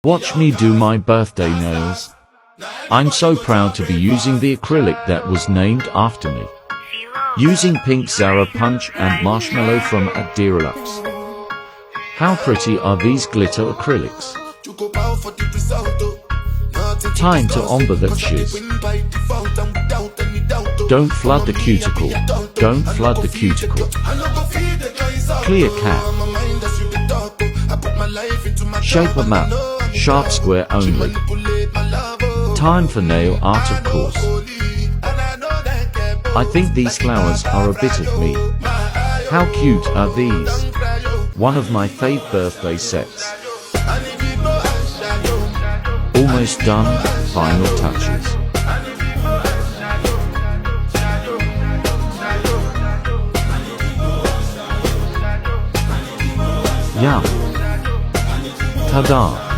Watch me do my birthday nails. I'm so proud to be using the acrylic that was named after me. Using pink Zara Punch and marshmallow from Deerlux. How pretty are these glitter acrylics? Time to ombre that shiz. Don't flood the cuticle. Don't flood the cuticle. Clear cap. Shape a map. Sharp square only. Time for nail art, of course. I think these flowers are a bit of me. How cute are these? One of my fave birthday sets. Almost done, final touches. Yum. Ta-da.